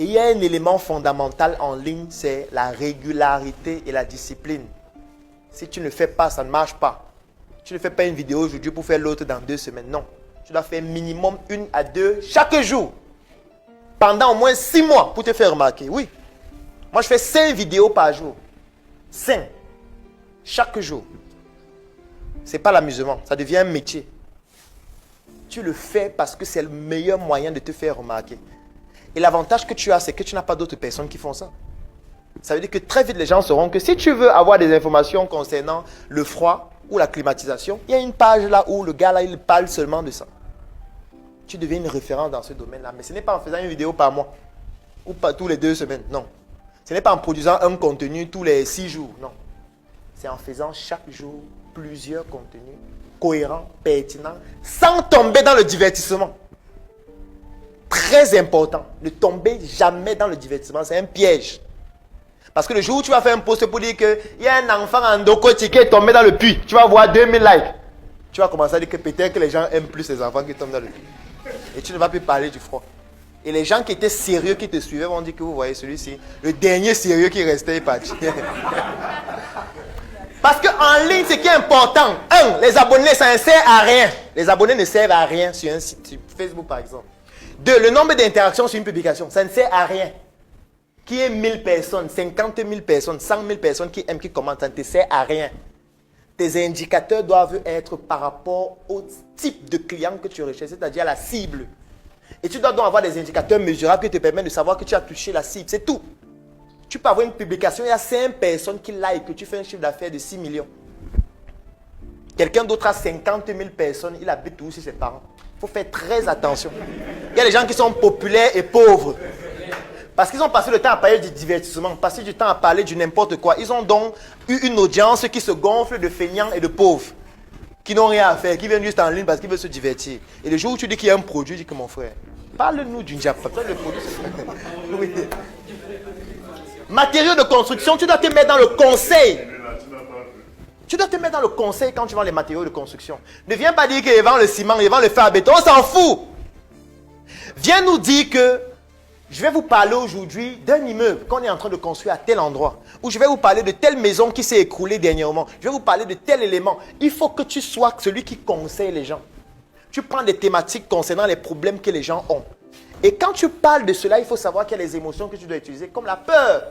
Et il y a un élément fondamental en ligne, c'est la régularité et la discipline. Si tu ne fais pas, ça ne marche pas. Tu ne fais pas une vidéo aujourd'hui pour faire l'autre dans 2 semaines. Non. Tu dois faire minimum 1 à 2 chaque jour. Pendant au moins 6 mois pour te faire remarquer. Oui. Moi, je fais 5 vidéos par jour. 5. Chaque jour. Ce n'est pas l'amusement. Ça devient un métier. Tu le fais parce que c'est le meilleur moyen de te faire remarquer. Et l'avantage que tu as, c'est que tu n'as pas d'autres personnes qui font ça. Ça veut dire que très vite, les gens sauront que si tu veux avoir des informations concernant le froid ou la climatisation, il y a une page là où le gars là, il parle seulement de ça. Tu deviens une référence dans ce domaine-là. Mais ce n'est pas en faisant une vidéo par mois ou pas tous les 2 semaines. Non. Ce n'est pas en produisant un contenu tous les 6 jours. Non. C'est en faisant chaque jour plusieurs contenus cohérents, pertinents, sans tomber dans le divertissement. Très important. Ne tomber jamais dans le divertissement. C'est un piège. Parce que le jour où tu vas faire un post pour dire qu'il y a un enfant en Ndokoti qui est tombé dans le puits, tu vas voir 2000 likes. Tu vas commencer à dire que peut-être que les gens aiment plus les enfants qui tombent dans le puits. Et tu ne vas plus parler du froid. Et les gens qui étaient sérieux, qui te suivaient, vont dire que vous voyez celui-ci, le dernier sérieux qui restait est parti. Parce qu'en ligne, ce qui est important, 1, les abonnés, ça ne sert à rien. Les abonnés ne servent à rien sur un site, sur Facebook par exemple. 2, le nombre d'interactions sur une publication, ça ne sert à rien. Qui est 1000 personnes, 50 000 personnes, 100 000 personnes qui aiment, qui commentent, ça ne te sert à rien. Tes indicateurs doivent être par rapport au type de client que tu recherches, c'est-à-dire la cible. Et tu dois donc avoir des indicateurs mesurables qui te permettent de savoir que tu as touché la cible, c'est tout. Tu peux avoir une publication, il y a 5 personnes qui like, que tu fais un chiffre d'affaires de 6 millions. Quelqu'un d'autre a 50 000 personnes, il habite où chez ses parents. Il faut faire très attention. Il y a des gens qui sont populaires et pauvres. Parce qu'ils ont passé le temps à parler du divertissement, passé du temps à parler du n'importe quoi. Ils ont donc eu une audience qui se gonfle de feignants et de pauvres, qui n'ont rien à faire, qui viennent juste en ligne parce qu'ils veulent se divertir. Et le jour où tu dis qu'il y a un produit, dis que mon frère, parle-nous d'une Japa. Le produit, oui. Matériaux de construction, tu dois te mettre dans le conseil. Tu dois te mettre dans le conseil quand tu vends les matériaux de construction. Ne viens pas dire qu'ils vendent le ciment, ils vendent le fer à béton, on s'en fout. Viens nous dire que je vais vous parler aujourd'hui d'un immeuble qu'on est en train de construire à tel endroit. Ou je vais vous parler de telle maison qui s'est écroulée dernièrement. Je vais vous parler de tel élément. Il faut que tu sois celui qui conseille les gens. Tu prends des thématiques concernant les problèmes que les gens ont. Et quand tu parles de cela, il faut savoir qu'il y a les émotions que tu dois utiliser, comme la peur,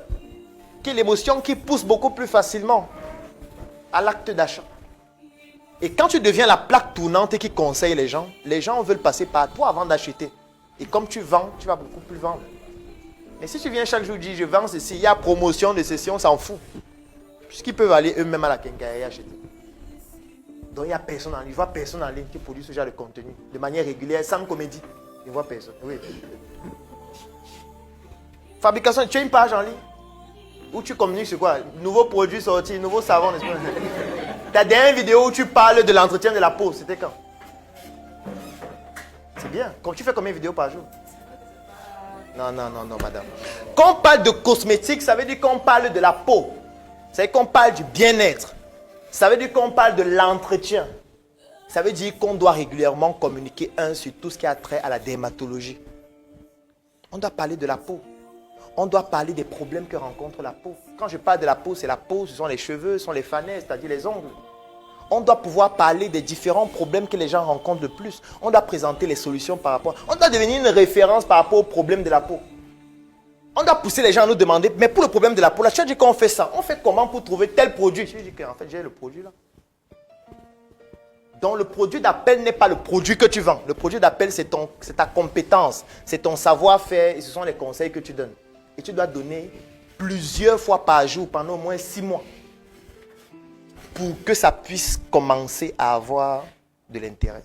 qui est l'émotion qui pousse beaucoup plus facilement à l'acte d'achat. Et quand tu deviens la plaque tournante et qui conseille les gens veulent passer par toi avant d'acheter. Et comme tu vends, tu vas beaucoup plus vendre. Mais si tu viens chaque jour dire, je vends ceci, il y a promotion de ceci, on s'en fout. Puisqu'ils peuvent aller eux-mêmes à la quincaillerie acheter. Donc il n'y a personne en ligne. Je vois personne en ligne qui produit ce genre de contenu de manière régulière, sans comédie. Je ne vois personne. Oui. Fabrication, tu as une page en ligne où tu communiques sur quoi? Nouveaux produits sortis, nouveaux savons, n'est-ce pas? Ta dernière vidéo où tu parles de l'entretien de la peau, c'était quand? C'est bien. Tu fais combien de vidéos par jour? Non, madame. Quand on parle de cosmétiques, ça veut dire qu'on parle de la peau. Ça veut dire qu'on parle du bien-être. Ça veut dire qu'on parle de l'entretien. Ça veut dire qu'on doit régulièrement communiquer sur tout ce qui a trait à la dermatologie. On doit parler de la peau. On doit parler des problèmes que rencontre la peau. Quand je parle de la peau, c'est la peau, ce sont les cheveux, ce sont les fanaises, c'est-à-dire les ongles. On doit pouvoir parler des différents problèmes que les gens rencontrent le plus. On doit présenter les solutions par rapport. On doit devenir une référence par rapport aux problèmes de la peau. On doit pousser les gens à nous demander, mais pour le problème de la peau, là, tu as dit qu'on fait ça. On fait comment pour trouver tel produit? Je dis qu'en fait, j'ai le produit là. Donc le produit d'appel n'est pas le produit que tu vends. Le produit d'appel, c'est ta compétence, c'est ton savoir-faire et ce sont les conseils que tu donnes. Et tu dois donner plusieurs fois par jour pendant au moins 6 mois. Pour que ça puisse commencer à avoir de l'intérêt.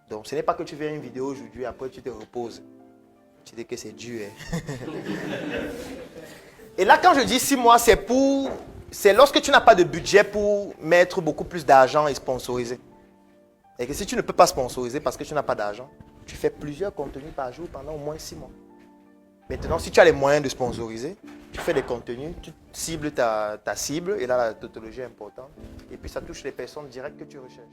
Donc, ce n'est pas que tu fais une vidéo aujourd'hui, après tu te reposes. Tu dis que c'est dur. Hein? Et là, quand je dis 6 mois, c'est lorsque tu n'as pas de budget pour mettre beaucoup plus d'argent et sponsoriser. Et que si tu ne peux pas sponsoriser parce que tu n'as pas d'argent, tu fais plusieurs contenus par jour pendant au moins 6 mois. Maintenant, si tu as les moyens de sponsoriser, tu fais des contenus, tu cibles ta cible, et là la tautologie est importante, et puis ça touche les personnes directes que tu recherches.